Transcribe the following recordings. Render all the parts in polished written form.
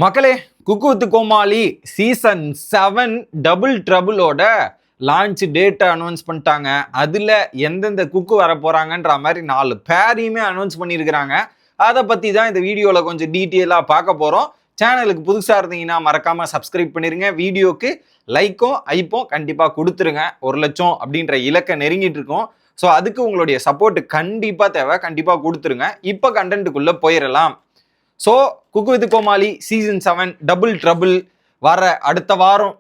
மக்களே, Cooku with Comali season 7 double ட்ரபிளோட launch டேட்டை அனௌன்ஸ் பண்ணிட்டாங்க. அதில் எந்தெந்த குக்கு வர போகிறாங்கன்ற மாதிரி 4 பேரையுமே அனௌன்ஸ் பண்ணியிருக்கிறாங்க. அதை பற்றி தான் இந்த வீடியோவில் கொஞ்சம் டீட்டெயிலாக பார்க்க போகிறோம். சேனலுக்கு புதுசாக இருந்தீங்கன்னா மறக்காமல் சப்ஸ்கிரைப் பண்ணிடுங்க. வீடியோக்கு லைக்கும் ஐப்பும் கண்டிப்பாக கொடுத்துருங்க. 1 லட்சம் அப்படின்ற இலக்கை நெருங்கிட்டு இருக்கோம். ஸோ அதுக்கு உங்களுடைய சப்போர்ட் கண்டிப்பாக தேவை. கண்டிப்பாக கொடுத்துருங்க. இப்போ கண்டென்ட்டுக்குள்ளே போயிடலாம். So cook with Comali season 7 double trouble வர அடுத்த வாரம்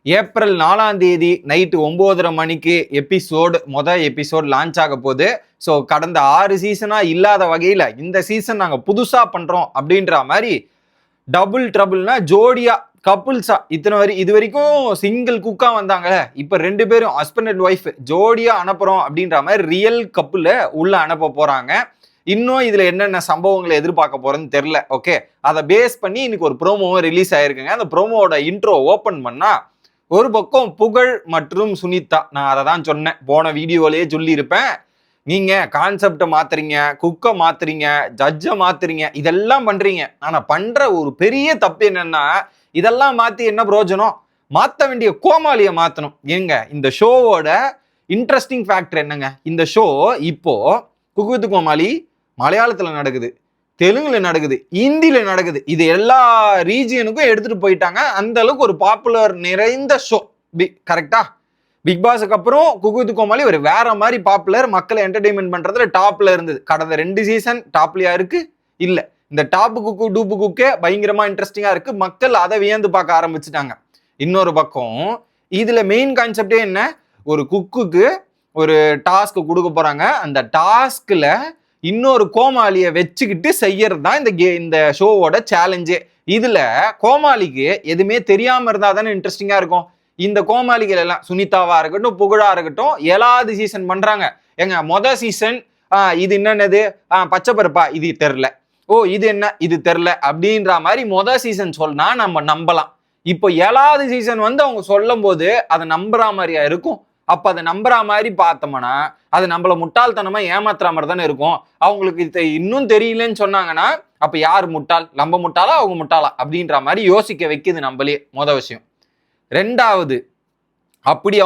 ஏப்ரல் 4ஆம் தேதி நைட்டு 9:30 மணிக்கு மொதல் எபிசோட் லான்ச் ஆக போகுது. ஸோ கடந்த 6 சீசனாக இல்லாத வகையில் இந்த சீசன் நாங்கள் புதுசாக பண்ணுறோம் அப்படின்ற மாதிரி டபுள் ட்ரபிள்னா ஜோடியா கப்புள்ஸா இது வரைக்கும் சிங்கிள் குக்கா வந்தாங்களே, இப்போ 2 பேரும் ஹஸ்பண்ட் அண்ட் ஒய்ஃப் ஜோடியா அனுப்புறோம் அப்படின்ற மாதிரி ரியல் கப்புல உள்ள அனுப்ப போறாங்க. இன்னும் இதுல என்னென்ன சம்பவங்களை எதிர்பார்க்க போறேன்னு தெரியல. ஓகே, அதை பேஸ் பண்ணி இன்னைக்கு ஒரு ப்ரோமோவும் ரிலீஸ் ஆயிருக்குங்க. அந்த ப்ரோமோவோட இன்ட்ரோ ஓபன் பண்ணா ஒரு பக்கம் புகழ் மற்றும் சுனிதா, நான் அதை தான் சொன்னேன், போன வீடியோலயே சொல்லியிருப்பேன். நீங்க கான்செப்டை மாத்துறீங்க, குக்கை மாத்துறீங்க, ஜட்ஜை மாத்துறீங்க, இதெல்லாம் பண்றீங்க. ஆனா பண்ற ஒரு பெரிய தப்பு என்னன்னா, இதெல்லாம் மாத்தி என்ன பிரயோஜனம்? மாத்த வேண்டிய கோமாளியை மாத்தணும். ஏங்க, இந்த ஷோவோட இன்ட்ரெஸ்டிங் ஃபேக்டர் என்னங்க? இந்த ஷோ இப்போ குக்கு வித் கோமாளி மலையாளத்துல நடக்குது, தெலுங்குல நடக்குது, ஹிந்தியில நடக்குது. இது எல்லா ரீஜியனுக்கும் எடுத்துட்டு போயிட்டாங்க. அந்த அளவுக்கு ஒரு பாப்புலர் நிறைந்த ஷோ. கரெக்டா? பிக் பாஸுக்கு அப்புறம் குக்கு வித் கோமாளி ஒரு வேற மாதிரி பாப்புலர், மக்களை என்டர்டைன்மெண்ட் பண்றதுல டாப்ல இருந்தது. கடந்த 2 சீசன் டாப்லயா இருக்கு இல்ல. இந்த டாப் குக்கு டூப்பு குக்கே பயங்கரமா இன்ட்ரெஸ்டிங்கா இருக்கு. மக்கள் அதை வியந்து பார்க்க ஆரம்பிச்சுட்டாங்க. இன்னொரு பக்கம் இதுல மெயின் கான்செப்டே என்ன? ஒரு குக்குக்கு ஒரு டாஸ்க் கொடுக்க போறாங்க. அந்த டாஸ்க்ல இன்னொரு கோமாளியை வச்சுக்கிட்டு செய்யறது தான் இந்த ஷோவோட சேலஞ்சே. இதுல கோமாளிக்கு எதுவுமே தெரியாம இருந்தா தானே இன்ட்ரெஸ்டிங்கா இருக்கும். இந்த கோமாளிகள் எல்லாம் சுனிதாவா இருக்கட்டும், புகழா இருக்கட்டும், 7வது சீசன் பண்றாங்க. எங்க மொதல் சீசன் இது என்னன்னது, பச்சை பருப்பா, இது தெரில, ஓ இது என்ன, இது தெரில அப்படின்ற மாதிரி மொதல் சீசன் சொன்னா நம்ம நம்பலாம். இப்போ 7வது சீசன் அவங்க சொல்லும் போது அதை நம்புற மாதிரியா இருக்கும். அப்ப அதை நம்புற மாதிரி பார்த்தோம்னா அது நம்மள முட்டாள்தனமா ஏமாத்துற மாதிரி தானே இருக்கும். அவங்களுக்கு இது இன்னும் தெரியலன்னு சொன்னாங்கன்னா அப்ப யார் முட்டாள்? நம்ம முட்டாளா அவங்க முட்டாளா அப்படின்ற மாதிரி யோசிக்க வைக்குது நம்மளே. மொதல் விஷயம். 2வது, அப்படி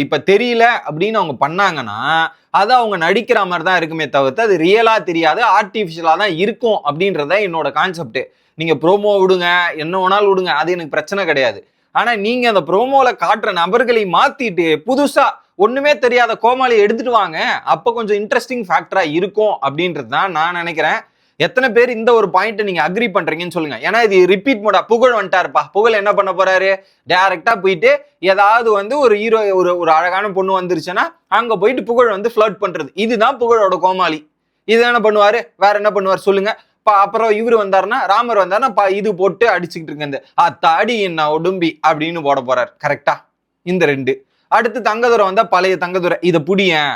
இப்ப தெரியல அப்படின்னு அவங்க பண்ணாங்கன்னா அது அவங்க நடிக்கிற மாதிரி தான் இருக்குமே தவிர்த்து அது ரியலா தெரியாது, ஆர்டிபிஷியலா தான் இருக்கும் அப்படின்றத என்னோட கான்செப்ட். நீங்க ப்ரோமோ விடுங்க, என்ன வேணாலும் விடுங்க, அது எனக்கு பிரச்சனை கிடையாது. ஆனா நீங்க அந்த ப்ரோமோல காட்டுற நபர்களை மாத்திட்டு புதுசா ஒண்ணுமே தெரியாத கோமாளியை எடுத்துட்டு வாங்க. அப்ப கொஞ்சம் இன்ட்ரெஸ்டிங் ஃபேக்டரா இருக்கும் அப்படின்றது தான் நான் நினைக்கிறேன். எத்தனை பேர் இந்த ஒரு பாயிண்ட் நீங்க அக்ரி பண்றீங்கன்னு சொல்லுங்க. ஏன்னா இது ரிப்பீட் மோடா. புகழ் வந்துட்டாருப்பா, புகழ் என்ன பண்ண போறாரு? டைரக்டா போயிட்டு ஏதாவது ஒரு ஹீரோ ஒரு அழகான பொண்ணு வந்துருச்சுன்னா அங்க போயிட்டு புகழ் ஃபிளர்ட் பண்றது. இதுதான் புகழோட கோமாளி. இது என்ன பண்ணுவாரு? வேற என்ன பண்ணுவார் சொல்லுங்க? அப்புறம் இவரு வந்தாருன்னா, ராமர் வந்தாருன்னா இது போட்டு அடிச்சுக்கிட்டு இருக்க, இந்த தாடி என்ன உடும்பி அப்படின்னு போட போறாரு. கரெக்டா? இந்த 2. அடுத்து தங்கதுரை வந்தா பழைய தங்கதுரை, இதை புடியேன்,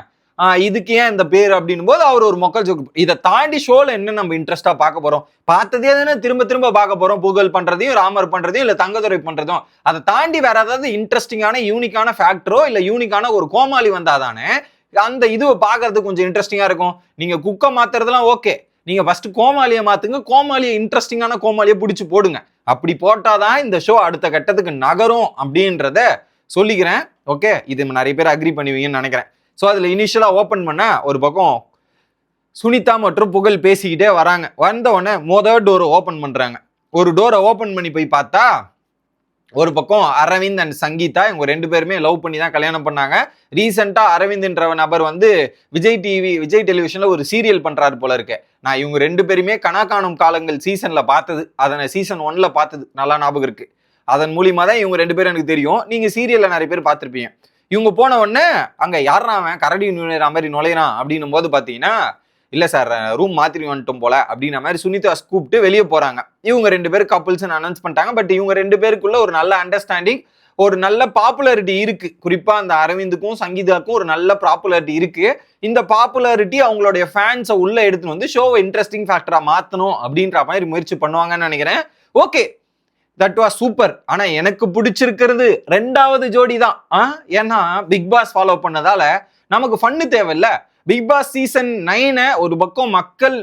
இதுக்கு ஏன் இந்த பேர் அப்படின்னும் போது அவர் ஒரு மொக்கல் ஜோக்கு. இதை தாண்டி ஷோல என்ன நம்ம இன்ட்ரெஸ்டா பார்க்க போறோம்? பார்த்ததே தானே திரும்ப திரும்ப பார்க்க போறோம். புகழ் பண்றதையும், ராமர் பண்றதையும், இல்ல தங்கதுரை பண்றதும். அதை தாண்டி வேற ஏதாவது இன்ட்ரெஸ்டிங்கான யூனிக்கான ஃபேக்டரோ இல்ல யூனிக்கான ஒரு கோமாளி வந்தாதானே அந்த இதுவை பார்க்கறதுக்கு கொஞ்சம் இன்ட்ரெஸ்டிங்கா இருக்கும். நீங்க குக்க மாத்துறதுலாம் ஓகே, நீங்க ஃபர்ஸ்ட் கோமாளியை மாத்துங்க. கோமாளியை இன்ட்ரெஸ்டிங்கான கோமாளியை பிடிச்சி போடுங்க. அப்படி போட்டாதான் இந்த ஷோ அடுத்த கட்டத்துக்கு நகரும் அப்படின்றத சொல்லிக்கிறேன். ஓகே, இது நிறைய பேர் அக்ரி பண்ணுவீங்கன்னு நினைக்கிறேன். ஸோ அதில் இனிஷியலா ஓப்பன் பண்ண ஒரு பக்கம் சுனிதா மற்றும் புகழ் பேசிக்கிட்டே வராங்க. வந்த உடனே மொதல் டோரை ஓப்பன் பண்றாங்க. ஒரு டோரை ஓப்பன் பண்ணி போய் பார்த்தா ஒரு பக்கம் அரவிந்த் அண்ட் சங்கீதா, இவங்க 2 பேருமே லவ் பண்ணி தான் கல்யாணம் பண்ணாங்க. ரீசெண்டா அரவிந்த்ன்ற நபர் விஜய் டெலிவிஷன்ல ஒரு சீரியல் பண்றாரு போல இருக்கு. நான் இவங்க 2 பேருமே கனா காணும் காலங்கள் சீசன்ல பார்த்தது, அதனை சீசன் 1ல பார்த்தது நல்லா ஞாபகம் இருக்கு. அதன் மூலியமா தான் இவங்க 2 பேரும் எனக்கு தெரியும். நீங்க சீரியல்ல நிறைய பேர் பார்த்திருப்பீங்க. இவங்க போன உடனே அங்க யாரா அவன் கரடி நுழையிற மாதிரி நுழையிறான் அப்படின்னும் போது பாத்தீங்கன்னா, இல்ல சார் ரூம் மாத்திரி வந்துட்டோம் போல அப்படின்ற மாதிரி சுனிதா கூப்பிட்டு வெளியே போறாங்க. இவங்க 2 பேரும் கப்புள்ஸ் அனௌன்ஸ் பண்ணிட்டாங்க. பட் இவங்க 2 பேருக்குள்ள ஒரு நல்ல அண்டர்ஸ்டாண்டிங், ஒரு நல்ல பாப்புலாரிட்டி இருக்கு. குறிப்பா அந்த அரவிந்துக்கும் சங்கீதாக்கும் ஒரு நல்ல பாப்புலாரிட்டி இருக்கு. இந்த பாப்புலாரிட்டி அவங்களுடைய ஃபேன்ஸை உள்ள எடுத்துன்னு ஷோவை இன்ட்ரெஸ்டிங் ஃபேக்டரா மாத்தணும் அப்படின்ற மாதிரி முயற்சி பண்ணுவாங்கன்னு நினைக்கிறேன். Okay, that was super. ஆனா எனக்கு பிடிச்சிருக்கிறது 2வது ஜோடி தான். ஏன்னா பிக் பாஸ் ஃபாலோ பண்ணதால நமக்கு ஃபன்னு தேவையில்ல. பிக் பாஸ் சீசன் 9 ஒரு பக்கம் மக்கள்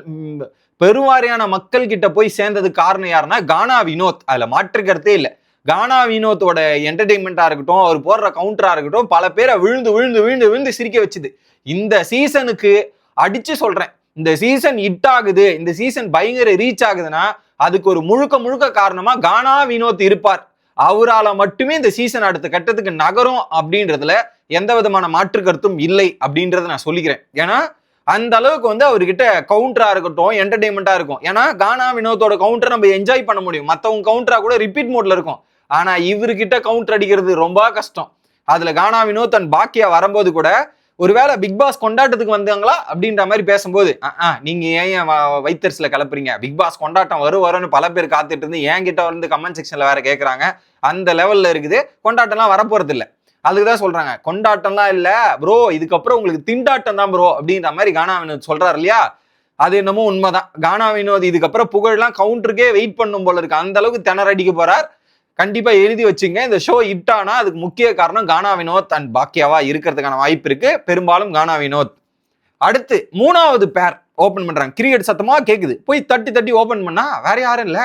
பெருவாரியான மக்கள் கிட்ட போய் சேர்ந்தது காரணம் யாருன்னா கானா வினோத். அதுல மாற்று கருத்தே இல்லை. கானா வினோத்தோட என்டர்டெயின்மெண்டா இருக்கட்டும், அவர் போடுற கவுண்டரா இருக்கட்டும், பல பேரை விழுந்து விழுந்து விழுந்து விழுந்து சிரிக்க வச்சுது. இந்த சீசனுக்கு அடிச்சு சொல்றேன், இந்த சீசன் ஹிட் ஆகுது, இந்த சீசன் பயங்கர ரீச் ஆகுதுன்னா அதுக்கு ஒரு முழுக்க முழுக்க காரணமா கானா வினோத் இருப்பார். அவரால மட்டுமே இந்த சீசன் அடுத்த கட்டத்துக்கு நகரும் அப்படின்றதுல எந்த விதமான மாற்று கருத்தும் இல்லை அப்படின்றத நான் சொல்லிக்கிறேன். ஏன்னா அந்த அளவுக்கு அவர்கிட்ட கவுண்டரா இருக்கட்டும், என்டர்டைன்மெண்டா இருக்கும். ஏன்னா கானா வினோத்தோட கவுண்டர் நம்ம என்ஜாய் பண்ண முடியும், மத்தவங்க கவுண்டரா கூட ரிப்பீட் மோட்ல இருக்கும். ஆனா இவர்கிட்ட கவுண்டர் அடிக்கிறது ரொம்ப கஷ்டம். அதுல கானா வினோத் அண்ட் பாக்கியா வரும்போது கூட ஒருவேளை பிக் பாஸ் கொண்டாட்டத்துக்கு வந்தாங்களா அப்படின்ற மாதிரி பேசும்போது, நீங்க ஏன் வைத்தரிசில கலப்புறீங்க, பிக் பாஸ் கொண்டாட்டம் வரும்னு பல பேர் காத்துட்டு இருந்து என்கிட்ட வந்து கமெண்ட் செக்ஷன்ல வேற கேட்கறாங்க. அந்த லெவல்ல இருக்குது. கொண்டாட்டம்லாம் வரப்போறது இல்லை. அதுக்குதான் சொல்றாங்க, கொண்டாட்டம்லாம் இல்ல ப்ரோ, இதுக்கப்புறம் உங்களுக்கு திண்டாட்டம் தான் ப்ரோ அப்படின்ற மாதிரி கானா வினோத் சொல்றாரு இல்லையா. அது என்னமோ உண்மைதான். கானா வினோத் இதுக்கப்புறம் புகழ்லாம் கவுண்டருக்கே வெயிட் பண்ணும் போல இருக்கு. அந்த அளவுக்கு திணறடிக்க போறார். கண்டிப்பா எழுதி வச்சுங்க, இந்த ஷோ ஹிட் ஆனா அதுக்கு முக்கிய காரணம் கானா வினோத் அண்ட் பாக்கியாவா இருக்கிறதுக்கான வாய்ப்பு இருக்கு. பெரும்பாலும் கானா வினோத். அடுத்து 3வது பேர் ஓபன் பண்றாங்க. கிரிக்கெட் சத்தமா கேக்குது, போய் தட்டி தட்டி ஓபன் பண்ணா வேற யாரும் இல்ல,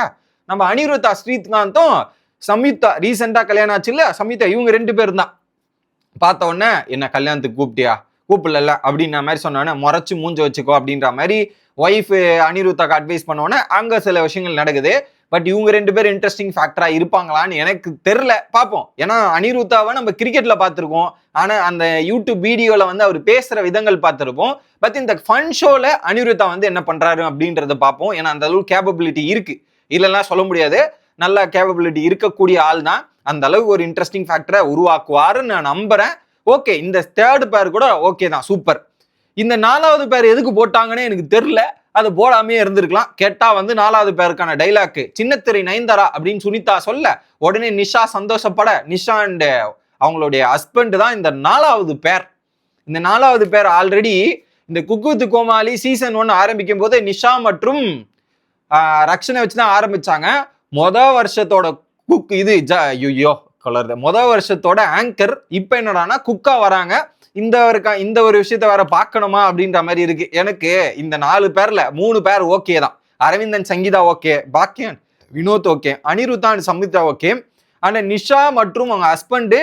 நம்ம அனிருத்தா ஸ்ரீகாந்தும் சம்யுக்தா. ரீசெண்டா கல்யாணம் ஆச்சு இல்ல சம்யுக்தா, இவங்க 2 பேரும் தான். பார்த்த உடனே என்ன கல்யாணத்துக்கு கூப்பிட்டியா, கூப்பிடல அப்படின்ற மாதிரி சொன்னோன்னே முறைச்சு மூஞ்ச வச்சுக்கோ அப்படின்ற மாதிரி ஒய்ஃப் அனிருத்தாக்கு அட்வைஸ் பண்ணோன்னே அங்க சில விஷயங்கள் நடக்குது. பட் இவங்க 2 பேரும் இன்ட்ரெஸ்டிங் ஃபேக்டரா இருப்பாங்களான்னு எனக்கு தெரியல, பார்ப்போம். ஏன்னா அனிருத்தாவை நம்ம கிரிக்கெட்ல பார்த்துருக்கோம், ஆனா அந்த யூடியூப் வீடியோல அவர் பேசுற விதங்கள் பார்த்துருப்போம். பட் இந்த ஃபன் ஷோல அனிருத்தா என்ன பண்றாரு அப்படின்றத பார்ப்போம். ஏன்னா அந்த அளவுக்கு கேப்பபிலிட்டி இருக்கு, இல்லைன்னா சொல்ல முடியாது. நல்ல கேப்பபிலிட்டி இருக்கக்கூடிய ஆள் தான். அந்த அளவுக்கு ஒரு இன்ட்ரெஸ்டிங் ஃபேக்டரை உருவாக்குவாருன்னு நான் நம்புறேன். ஓகே, இந்த 3rd பேர் கூட ஓகே தான், சூப்பர். இந்த 4வது பேர் எதுக்கு போட்டாங்கன்னு எனக்கு தெரியல. அது போடாமே இருந்திருக்கலாம். கேட்டா 4வது பேருக்கான டைலாக் சின்னத்திரை நயன்தாரா அப்படின்னு சுனிதா சொல்ல உடனே நிஷா சந்தோஷப்பட, நிஷா அண்ட் அவங்களுடைய ஹஸ்பண்ட் தான் இந்த 4வது பேர். இந்த 4வது பேர் ஆல்ரெடி இந்த குக் வித் கோமாளி சீசன் 1 ஆரம்பிக்கும் போது நிஷா மற்றும் ரக்ஷனை வச்சுதான் ஆரம்பிச்சாங்க. வருஷத்தோட குக் இது வருஷத்தோட ஆங்கர் இப்ப என்னடானா குக்கா வராங்க. இந்த ஒரு விஷயத்த வேற பார்க்கணுமா அப்படின்ற மாதிரி இருக்கு எனக்கு. இந்த 4 பேர்ல 3 பேர் ஓகே தான். Aravindan Sangeetha okay, Bakkiyan Vinoth okay, Aniruddha and Samyuktha okay. ஆனா நிஷா மற்றும் அவங்க ஹஸ்பண்டு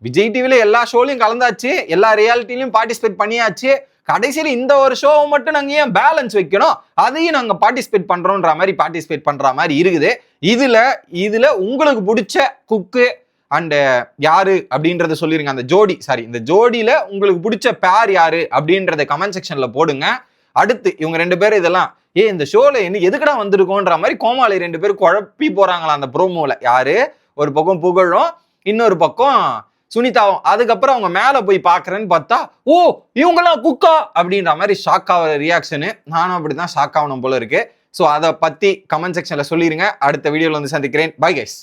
விஜய் டிவில எல்லா ஷோலையும் கலந்தாச்சு, எல்லா ரியாலிட்டிலையும் பார்ட்டிசிபேட் பண்ணியாச்சு. கடைசியில இந்த ஒரு ஷோவை மட்டும் நாங்க ஏன் பேலன்ஸ் வைக்கணும், அதையும் நாங்க பார்ட்டிசிபேட் பண்றோம்ன்ற மாதிரி பார்ட்டிசிபேட் பண்ற மாதிரி இருக்குது. இதுல உங்களுக்கு பிடிச்ச குக்கு அண்ட் யாரு அப்படின்றத சொல்லிருங்க. அந்த ஜோடி இந்த ஜோடியில உங்களுக்கு பிடிச்ச பேர் யாரு அப்படின்றத கமெண்ட் செக்ஷன்ல போடுங்க. அடுத்து இவங்க 2 பேரும் இதெல்லாம் இந்த ஷோல எதுக்கடா வந்திருக்கோன்ற மாதிரி கோமாளி 2 பேரும் குழப்பி போறாங்களா அந்த ப்ரோமோல. யாரு ஒரு பக்கம் புகழும், இன்னொரு பக்கம் சுனிதாவும். அதுக்கப்புறம் அவங்க மேல போய் பாக்குறேன்னு பார்த்தா ஓ இவங்கெல்லாம் குக்கா அப்படின்ற மாதிரி ஷாக் ஆகிற ரியாக்ஷனு. நானும் அப்படிதான் ஷாக் ஆகணும் போல இருக்கு. ஸோ அதை பத்தி கமெண்ட் செக்ஷன்ல சொல்லிருங்க. அடுத்த வீடியோல சந்திக்கிறேன். Bye guys.